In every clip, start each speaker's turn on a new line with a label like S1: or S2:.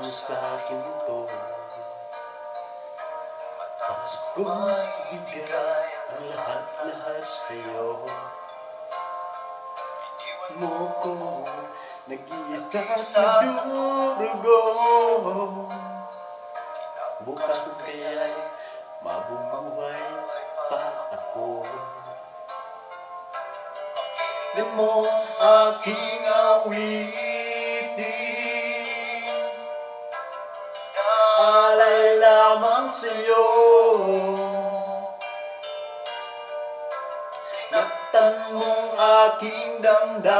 S1: mo sa akin ito. Matapos ko maibigay ang lahat-lahat sa'yo. Iniwan mo ko, nag-iisa sa durugo. Bukas ng kaya'y mabubuhay pa ako. Yan mo aking awitin, alay lamang sa'yo. Sinaktan mong aking damdamin,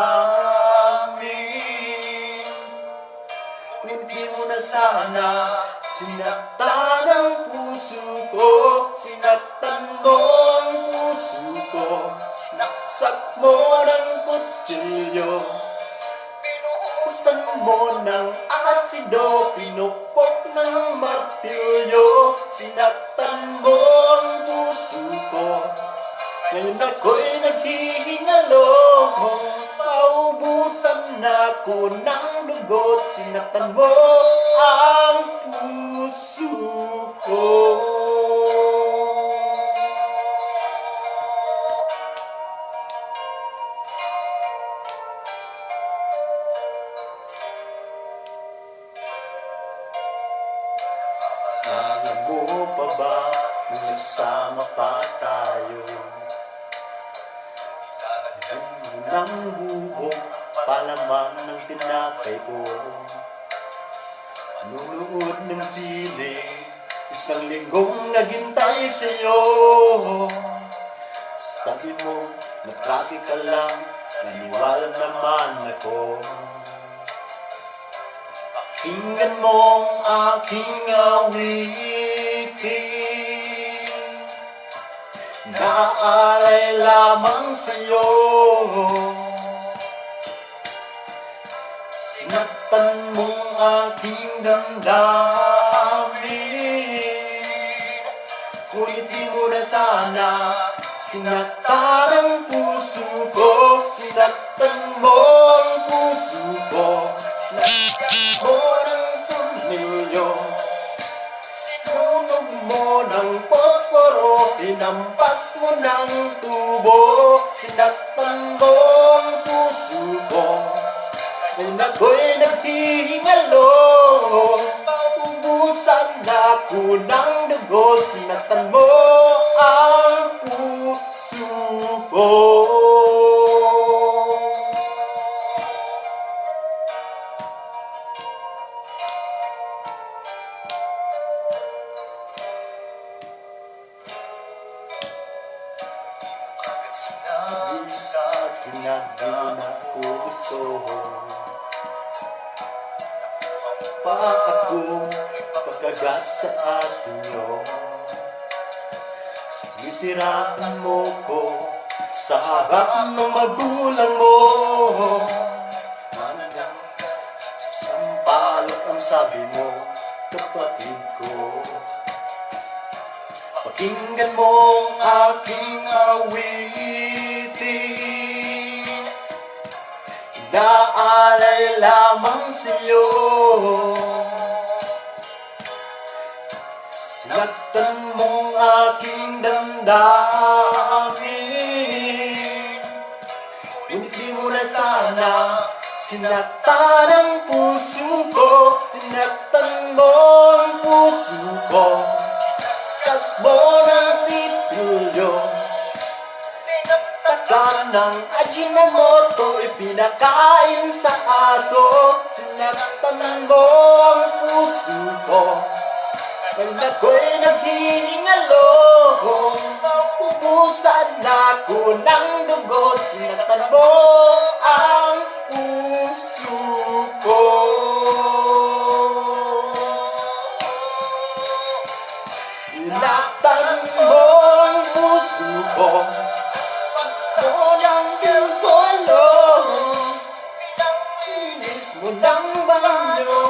S1: ngunit di mo na sana sinaktan ang puso ko. Sinaktan mo ang puso ko, sinaksak mo ng kutsilyo, pinuhusan mo ng asido, pinupok ng martilyo. Sinaktan mo ang puso ko, ngayon ako'y naghihingalo. Maubusan na ako ng dugo. Sinaktan mo ang puso ko. Alam mo pa ba nung nagsama pa tayo, ng buhok, palaman ng tinapay ko, manunood ng sine, isang linggong naghintay sa'yo. Sabi mo, na-traffic ka lang, naniwala naman ako. Pakinggan mo ang aking awitin, naalay lamang sa'yo. Sinaktan mo aking damdamin, ngunit di mo na sana sinaktan ang puso ko. Sinaktan mo ang puso ko, sinaktan mo ng tornilyo, sinunog mo ng posporo, pinampas mo ng tubo. Sinaktan mo ang puso ko, ngayon ako'y naghihingalo. Maubusan na ako ng dugo. Sinaktan mo ang puso ko. Sinabi sa akin na di na ako gusto, pa ako pagkagat sa asin nyo. Sinisiraan mo ko sa harap ng magulang mo. Manang sampalok ang sabi mo, kapatid ko. Pakinggan mo ang aking awitin, inaalay lamang sa'yo. Sinaktan mong aking damdamin, ngunit di mo na sana sinaktan ang puso ko. Sinaktan mo ang puso ko, kas mo ng sipilyo, tinaktakan ng Ajinomoto, ipinakain sa aso. Sinaktan mo ang puso ko, ngayon ako'y naghihingalo. Maubusan na ako ng dugo. Sinaktan mo ang puso ko. Sinaktan mo ang puso ko, pas mo ng bilbolo, pinang-inis mo ng banyo,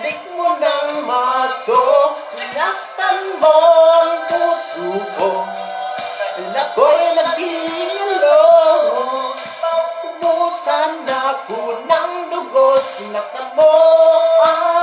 S1: dik mo ng maso. Sinaktan mo ang puso ko, ngayon ako'y naghihilo. Maubusan na ako ng dugo. Sinaktan mo ang